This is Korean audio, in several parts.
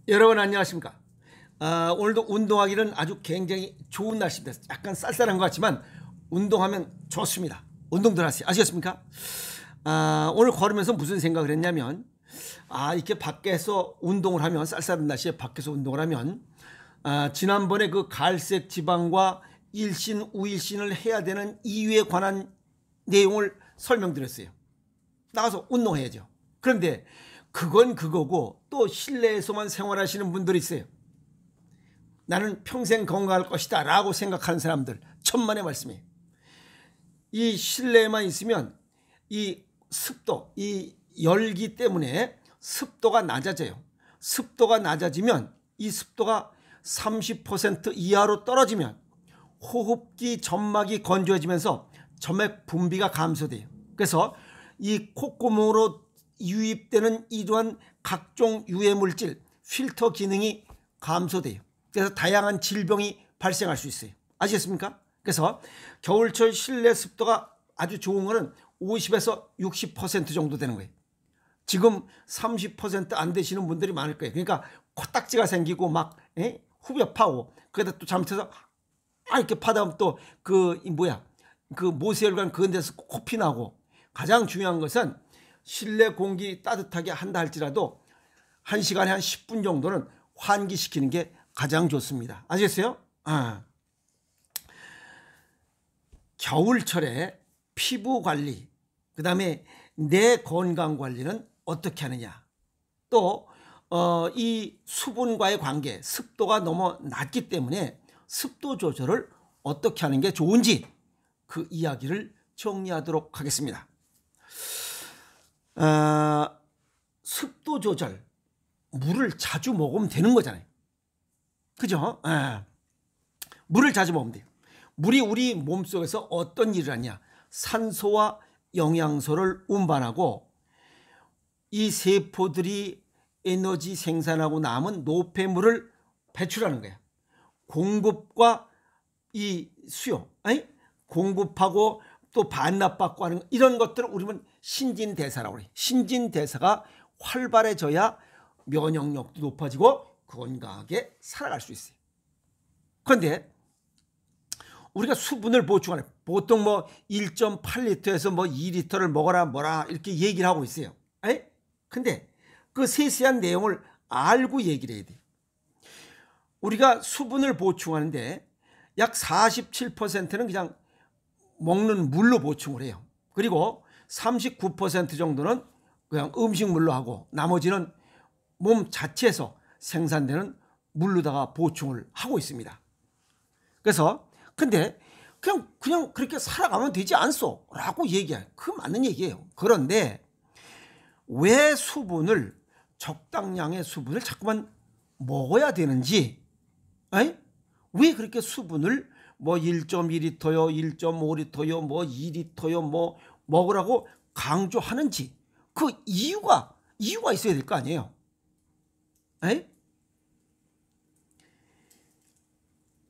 여러분 안녕하십니까? 오늘도 운동하기는 아주 굉장히 좋은 날씨입니다. 약간 쌀쌀한 것 같지만 운동하면 좋습니다. 운동들 하세요. 아시겠습니까? 오늘 걸으면서 무슨 생각을 했냐면 이렇게 밖에서 운동을 하면 쌀쌀한 날씨에 밖에서 운동을 하면 지난번에 그 갈색 지방과 일신, 우일신을 해야 되는 이유에 관한 내용을 설명드렸어요. 나가서 운동해야죠. 그런데 그건 그거고 또 실내에서만 생활하시는 분들이 있어요. 나는 평생 건강할 것이다 라고 생각하는 사람들, 천만의 말씀이에요. 이 실내에만 있으면 이 습도, 이 열기 때문에 습도가 낮아져요. 습도가 낮아지면 이 습도가 30% 이하로 떨어지면 호흡기 점막이 건조해지면서 점액 분비가 감소돼요. 그래서 이 콧구멍으로 유입되는 이러한 각종 유해 물질, 필터 기능이 감소돼요. 그래서 다양한 질병이 발생할 수 있어요. 아시겠습니까? 그래서 겨울철 실내 습도가 아주 좋은 거는 50에서 60% 정도 되는 거예요. 지금 30% 안 되시는 분들이 많을 거예요. 그러니까 코딱지가 생기고 막 후벼 파고 그러다 또 잘못해서 이렇게 파다 보면 또 그 모세혈관 그런 데서 코피 나고. 가장 중요한 것은 실내 공기 따뜻하게 한다 할지라도 1시간에 한 10분 정도는 환기시키는 게 가장 좋습니다. 아시겠어요? 겨울철에 피부 관리, 그 다음에 내 건강 관리는 어떻게 하느냐. 또 이 수분과의 관계, 습도가 너무 낮기 때문에 습도 조절을 어떻게 하는 게 좋은지 그 이야기를 정리하도록 하겠습니다. 습도 조절, 물을 자주 먹으면 되는 거잖아요. 그죠? 물을 자주 먹으면 돼요. 물이 우리 몸속에서 어떤 일을 하냐. 산소와 영양소를 운반하고 이 세포들이 에너지 생산하고 남은 노폐물을 배출하는 거야. 공급과 이 수요, 공급하고 또 반납받고 하는 이런 것들을 우리는 신진대사라고 그래요. 신진대사가 활발해져야 면역력도 높아지고 건강하게 살아갈 수 있어요. 그런데 우리가 수분을 보충하는 보통 1.8리터에서 2리터를 먹어라 뭐라 이렇게 얘기를 하고 있어요. 근데 그 세세한 내용을 알고 얘기를 해야 돼요. 우리가 수분을 보충하는데 약 47%는 그냥 먹는 물로 보충을 해요. 그리고 39% 정도는 그냥 음식물로 하고 나머지는 몸 자체에서 생산되는 물로다가 보충을 하고 있습니다. 그래서 근데 그냥 그렇게 살아가면 되지 않소 라고 얘기해요. 그 맞는 얘기예요. 그런데 왜 적당량의 수분을 자꾸만 먹어야 되는지, 왜 그렇게 수분을 1.2리터요, 1.5리터요, 2리터요, 먹으라고 강조하는지 그 이유가 있어야 될 거 아니에요.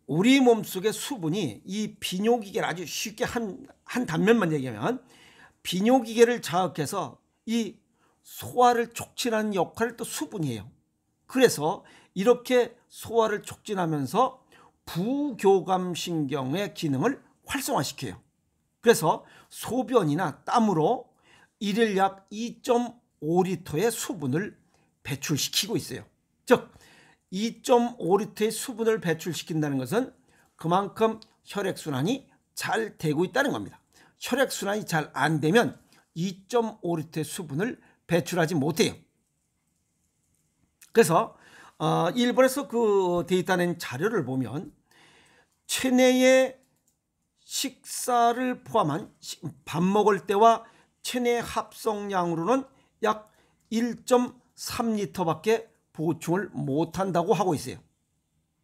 우리 몸속의 수분이 이 비뇨기계를 아주 쉽게 한 단면만 얘기하면 비뇨기계를 자극해서 이 소화를 촉진하는 역할을 또 수분이 해요. 그래서 이렇게 소화를 촉진하면서 부교감신경의 기능을 활성화시켜요. 그래서 소변이나 땀으로 일일 약 2.5리터의 수분을 배출시키고 있어요. 즉 2.5리터의 수분을 배출시킨다는 것은 그만큼 혈액순환이 잘 되고 있다는 겁니다. 혈액순환이 잘 안 되면 2.5리터의 수분을 배출하지 못해요. 그래서 일본에서 그 데이터낸 자료를 보면 체내의 식사를 포함한 밥 먹을 때와 체내 합성량으로는 약 1.3리터밖에 보충을 못한다고 하고 있어요.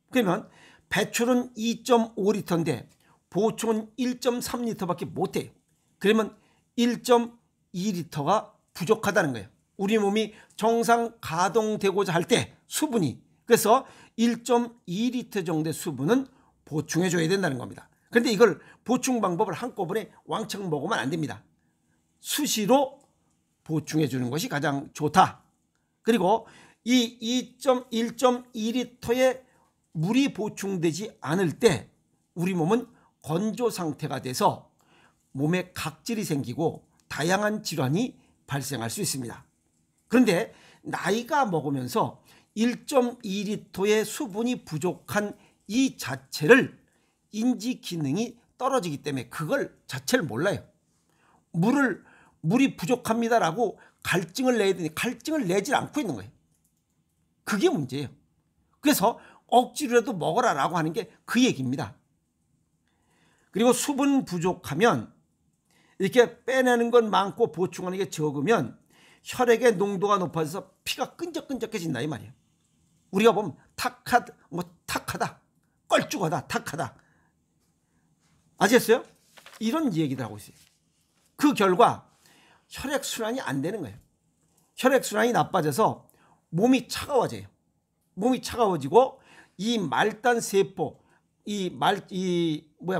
그러면 배출은 2.5리터인데 보충은 1.3리터밖에 못해요. 그러면 1.2리터가 부족하다는 거예요. 우리 몸이 정상 가동되고자 할 때 수분이, 그래서 1.2리터 정도의 수분은 보충해 줘야 된다는 겁니다. 그런데 이걸 보충 방법을 한꺼번에 왕창 먹으면 안 됩니다. 수시로 보충해 주는 것이 가장 좋다. 그리고 이 1.2리터의 물이 보충되지 않을 때 우리 몸은 건조 상태가 돼서 몸에 각질이 생기고 다양한 질환이 발생할 수 있습니다. 그런데 나이가 먹으면서 1.2리터의 수분이 부족한 이 자체를 인지 기능이 떨어지기 때문에 그걸 자체를 몰라요. 물이 부족합니다라고 갈증을 내야 되니 갈증을 내질 않고 있는 거예요. 그게 문제예요. 그래서 억지로라도 먹어라라고 하는 게 그 얘기입니다. 그리고 수분 부족하면 이렇게 빼내는 건 많고 보충하는 게 적으면 혈액의 농도가 높아져서 피가 끈적끈적해진다 이 말이에요. 우리가 보면 탁하다, 껄쭉하다, 탁하다. 아시겠어요? 이런 얘기들 하고 있어요. 그 결과 혈액순환이 안 되는 거예요. 혈액순환이 나빠져서 몸이 차가워져요. 몸이 차가워지고 이 말단 세포,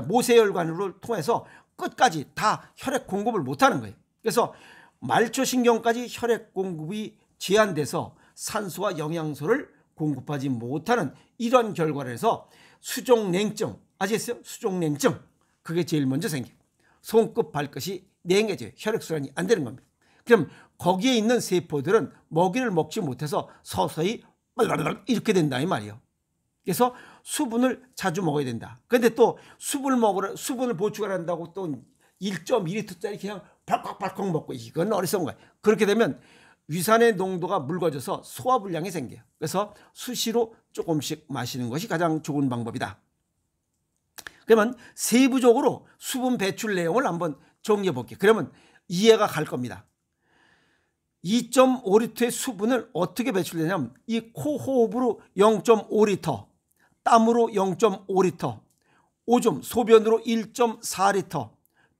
모세혈관을 통해서 끝까지 다 혈액 공급을 못하는 거예요. 그래서 말초신경까지 혈액 공급이 제한돼서 산소와 영양소를 공급하지 못하는 이런 결과를 해서 수족냉증, 아시겠어요? 수족냉증. 그게 제일 먼저 생겨요. 손끝 발끝이 냉해져요. 혈액순환이 안 되는 겁니다. 그럼 거기에 있는 세포들은 먹이를 먹지 못해서 서서히 이렇게 된다 이 말이에요. 그래서 수분을 자주 먹어야 된다. 그런데 또 수분을 보충한다고 또 1.2리터짜리 그냥 발컥발컥 먹고 이건 어리석은 거예요. 그렇게 되면 위산의 농도가 묽어져서 소화불량이 생겨요. 그래서 수시로 조금씩 마시는 것이 가장 좋은 방법이다. 그러면 세부적으로 수분 배출 내용을 한번 정리해 볼게요. 그러면 이해가 갈 겁니다. 2.5리터의 수분을 어떻게 배출되냐면 이 코호흡으로 0.5리터, 땀으로 0.5리터, 오줌, 소변으로 1.4리터,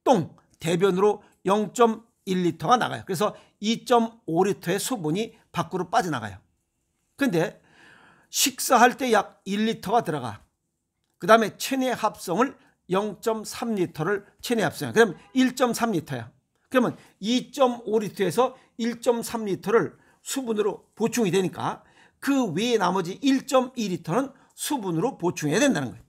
똥, 대변으로 0.1리터가 나가요. 그래서 2.5리터의 수분이 밖으로 빠져나가요. 그런데 식사할 때 약 1리터가 들어가. 그 다음에 체내 합성을 0.3리터를 체내 합성해요. 그럼 1.3리터야. 그러면 2.5리터에서 1.3리터를 수분으로 보충이 되니까 그 외에 나머지 1.2리터는 수분으로 보충해야 된다는 거예요.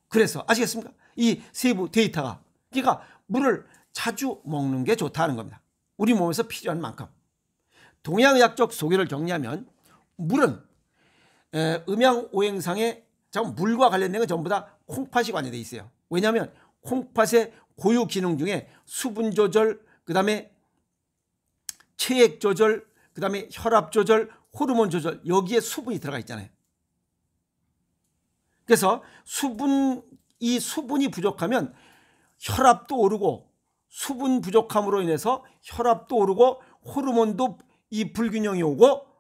그래서 아시겠습니까? 이 세부 데이터가. 그러니까 물을 자주 먹는 게 좋다는 겁니다. 우리 몸에서 필요한 만큼. 동양의학적 소개를 정리하면 물은 음양오행상에 물과 관련된 건 전부 다 콩팥이 관련되어 있어요. 왜냐하면 콩팥의 고유 기능 중에 수분 조절, 그 다음에 체액 조절, 그 다음에 혈압 조절, 호르몬 조절, 여기에 수분이 들어가 있잖아요. 그래서 이 수분이 부족하면 혈압도 오르고 수분 부족함으로 인해서 혈압도 오르고 호르몬도 이 불균형이 오고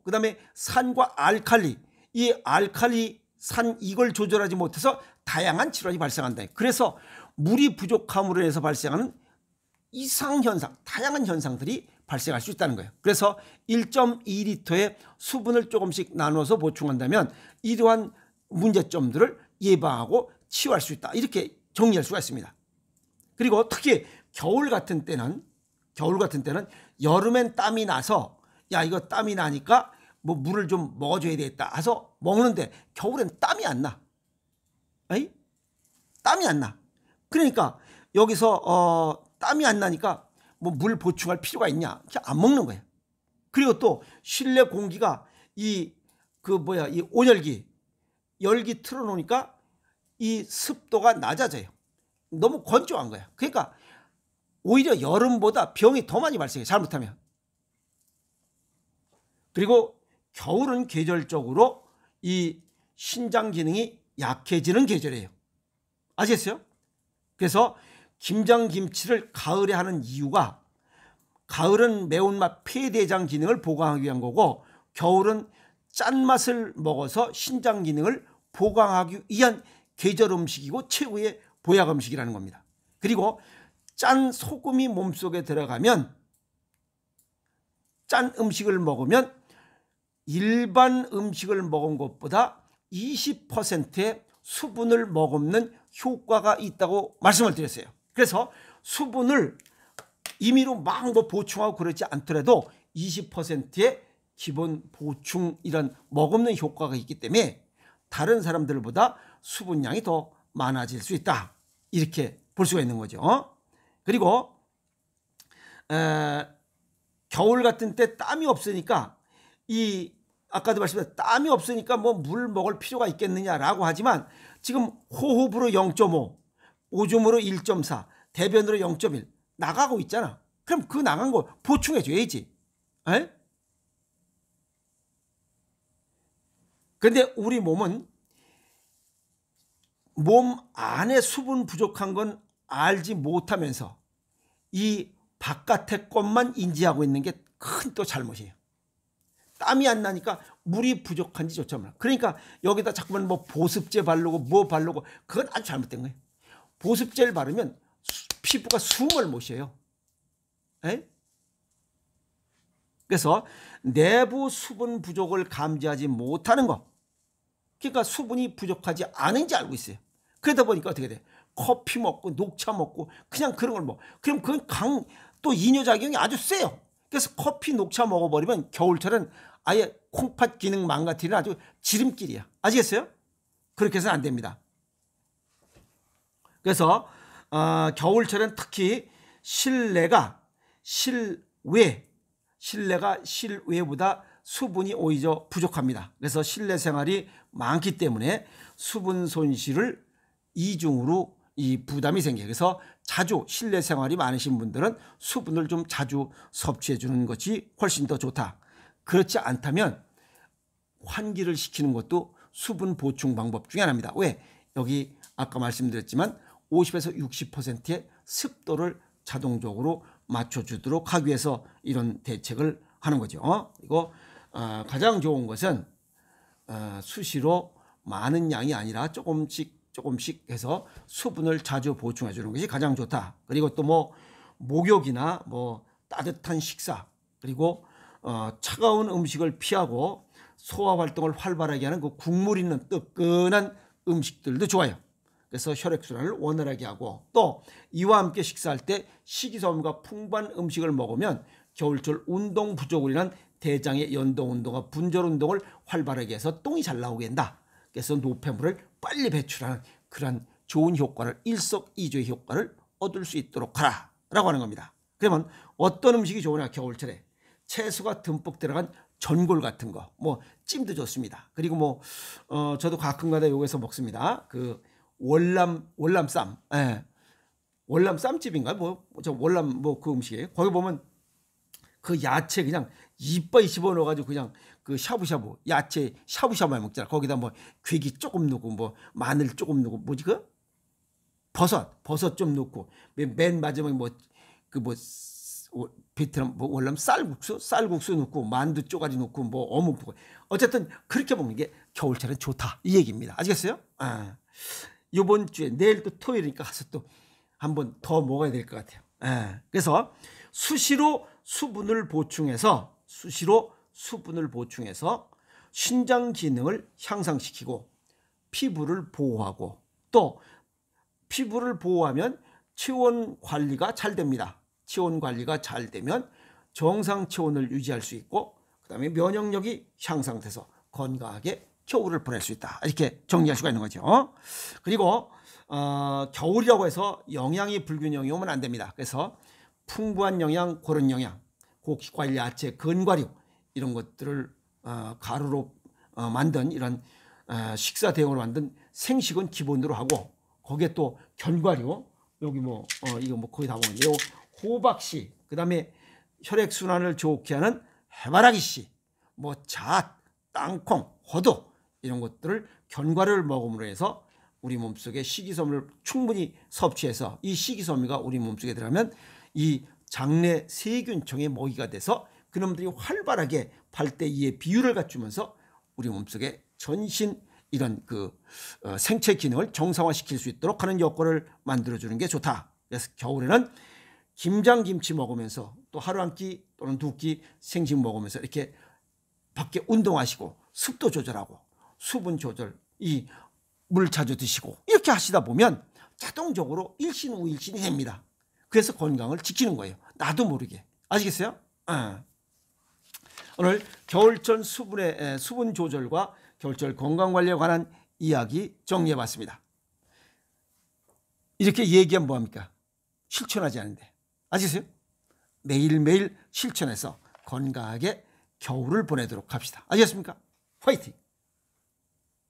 그 다음에 산과 알칼리, 이 알칼리 산 이걸 조절하지 못해서 다양한 질환이 발생한다. 그래서 물이 부족함으로 인해서 발생하는 이상현상, 다양한 현상들이 발생할 수 있다는 거예요. 그래서 1.2리터의 수분을 조금씩 나눠서 보충한다면 이러한 문제점들을 예방하고 치유할 수 있다. 이렇게 정리할 수가 있습니다. 그리고 특히 겨울 같은 때는 여름엔 땀이 나서 이거 땀이 나니까 물을 좀 먹어줘야 되겠다 해서 먹는데 겨울엔 땀이 안 나. 땀이 안 나. 그러니까 여기서 땀이 안 나니까 물 보충할 필요가 있냐? 안 먹는 거예요. 그리고 또 실내 공기가 이 온열기, 열기 틀어놓으니까 이 습도가 낮아져요. 너무 건조한 거야. 그러니까 오히려 여름보다 병이 더 많이 발생해요. 잘못하면. 그리고 겨울은 계절적으로 이 신장 기능이 약해지는 계절이에요. 아시겠어요? 그래서 김장김치를 가을에 하는 이유가 가을은 매운맛 폐대장 기능을 보강하기 위한 거고 겨울은 짠맛을 먹어서 신장 기능을 보강하기 위한 계절 음식이고 최고의 보약 음식이라는 겁니다. 그리고 짠 소금이 몸속에 들어가면 짠 음식을 먹으면 일반 음식을 먹은 것보다 20%의 수분을 머금는 효과가 있다고 말씀을 드렸어요. 그래서 수분을 임의로 막 보충하고 그러지 않더라도 20%의 기본 보충 이런 머금는 효과가 있기 때문에 다른 사람들보다 수분량이 더 많아질 수 있다. 이렇게 볼 수가 있는 거죠. 그리고 겨울 같은 때 땀이 없으니까 아까도 말씀드렸듯이 땀이 없으니까 뭐 물 먹을 필요가 있겠느냐라고 하지만 지금 호흡으로 0.5, 오줌으로 1.4, 대변으로 0.1 나가고 있잖아. 그럼 그 나간 거 보충해 줘야지. 근데 우리 몸은 몸 안에 수분 부족한 건 알지 못하면서 이 바깥의 것만 인지하고 있는 게 큰 또 잘못이에요. 땀이 안 나니까 물이 부족한지조차 몰라. 그러니까 여기다 자꾸만 뭐 보습제 바르고 뭐 바르고 그건 아주 잘못된 거예요. 보습제를 바르면 피부가 숨을 못 쉬어요. 그래서 내부 수분 부족을 감지하지 못하는 거. 그러니까 수분이 부족하지 않은지 알고 있어요. 그러다 보니까 어떻게 돼? 커피 먹고 녹차 먹고 그냥 그런 걸 먹어. 그럼 그건 또 이뇨작용이 아주 세요. 그래서 커피 녹차 먹어버리면 겨울철은 아예 콩팥 기능 망가뜨리는 아주 지름길이야. 아시겠어요? 그렇게 해서는 안 됩니다. 그래서 겨울철은 특히 실내가 실외보다 수분이 오히려 부족합니다. 그래서 실내 생활이 많기 때문에 수분 손실을 이중으로 이 부담이 생겨요. 그래서 자주 실내 생활이 많으신 분들은 수분을 좀 자주 섭취해 주는 것이 훨씬 더 좋다. 그렇지 않다면 환기를 시키는 것도 수분 보충 방법 중에 하나입니다. 왜? 여기 아까 말씀드렸지만 50에서 60%의 습도를 자동적으로 맞춰주도록 하기 위해서 이런 대책을 하는 거죠. 그리고 가장 좋은 것은 수시로 많은 양이 아니라 조금씩 해서 수분을 자주 보충해 주는 것이 가장 좋다. 그리고 또 뭐 목욕이나 뭐 따뜻한 식사 그리고 차가운 음식을 피하고 소화 활동을 활발하게 하는 그 국물 있는 뜨끈한 음식들도 좋아요. 그래서 혈액순환을 원활하게 하고 또 이와 함께 식사할 때 식이섬유가 풍부한 음식을 먹으면 겨울철 운동 부족으로 인한 대장의 연동 운동과 분절 운동을 활발하게 해서 똥이 잘 나오게 한다. 그래서 노폐물을 빨리 배출하는 그런 좋은 효과를 일석이조의 효과를 얻을 수 있도록 하라라고 하는 겁니다. 그러면 어떤 음식이 좋으냐 겨울철에 채소가 듬뿍 들어간 전골 같은 거, 뭐 찜도 좋습니다. 그리고 뭐 저도 가끔가다 여기서 먹습니다. 그 월남쌈, 월남쌈집인가 저 월남 뭐 그 음식이에요. 거기 보면 그 야채 그냥 이빨 씹어 넣어가지고 그냥 그 샤브샤브 야채 샤브샤브 먹잖아. 거기다 뭐 괴기 조금 넣고 뭐 마늘 조금 넣고 뭐지 그 버섯 좀 넣고 맨 마지막에 뭐 베트남 뭐 월남 쌀국수 넣고 만두 쪼가리 넣고 뭐 어묵 볶고 어쨌든 그렇게 먹는 게 겨울철엔 좋다 이 얘기입니다. 아시겠어요? 이번 주에 내일 또 토요일이니까 가서 또 한 번 더 먹어야 될 것 같아요. 그래서 수시로 수분을 보충해서 신장 기능을 향상시키고 피부를 보호하고 또 피부를 보호하면 체온 관리가 잘 됩니다. 체온 관리가 잘 되면 정상 체온을 유지할 수 있고 그다음에 면역력이 향상돼서 건강하게 겨울을 보낼 수 있다. 이렇게 정리할 수가 있는 거죠. 그리고 겨울이라고 해서 영양이 불균형이 오면 안 됩니다. 그래서 풍부한 영양, 고른 영양, 고기, 과일, 야채, 건과류 이런 것들을 가루로 만든 이런 식사 대용으로 만든 생식은 기본으로 하고 거기에 또 견과류 여기 뭐 이거 뭐 거의 다 보면 요 호박씨 그다음에 혈액 순환을 좋게 하는 해바라기씨 뭐 잣, 땅콩, 호두 이런 것들을 견과류를 먹음으로 해서 우리 몸속에 식이섬유를 충분히 섭취해서 이 식이섬유가 우리 몸속에 들어가면 이 장내 세균총의 먹이가 돼서 그놈들이 활발하게 8대2의 비율을 갖추면서 우리 몸속에 전신 이런 그 생체 기능을 정상화시킬 수 있도록 하는 여건을 만들어주는 게 좋다. 그래서 겨울에는 김장김치 먹으면서 또 하루 한 끼 또는 두 끼 생식 먹으면서 이렇게 밖에 운동하시고 습도 조절하고 수분 조절 이 물 자주 드시고 이렇게 하시다 보면 자동적으로 일신우일신이 됩니다. 그래서 건강을 지키는 거예요. 나도 모르게. 아시겠어요? 오늘 겨울철 수분의 수분 조절과 겨울철 건강 관리에 관한 이야기 정리해봤습니다. 이렇게 얘기하면 뭐합니까? 실천하지 않는데. 아시세요? 매일매일 실천해서 건강하게 겨울을 보내도록 합시다. 아시겠습니까? 화이팅!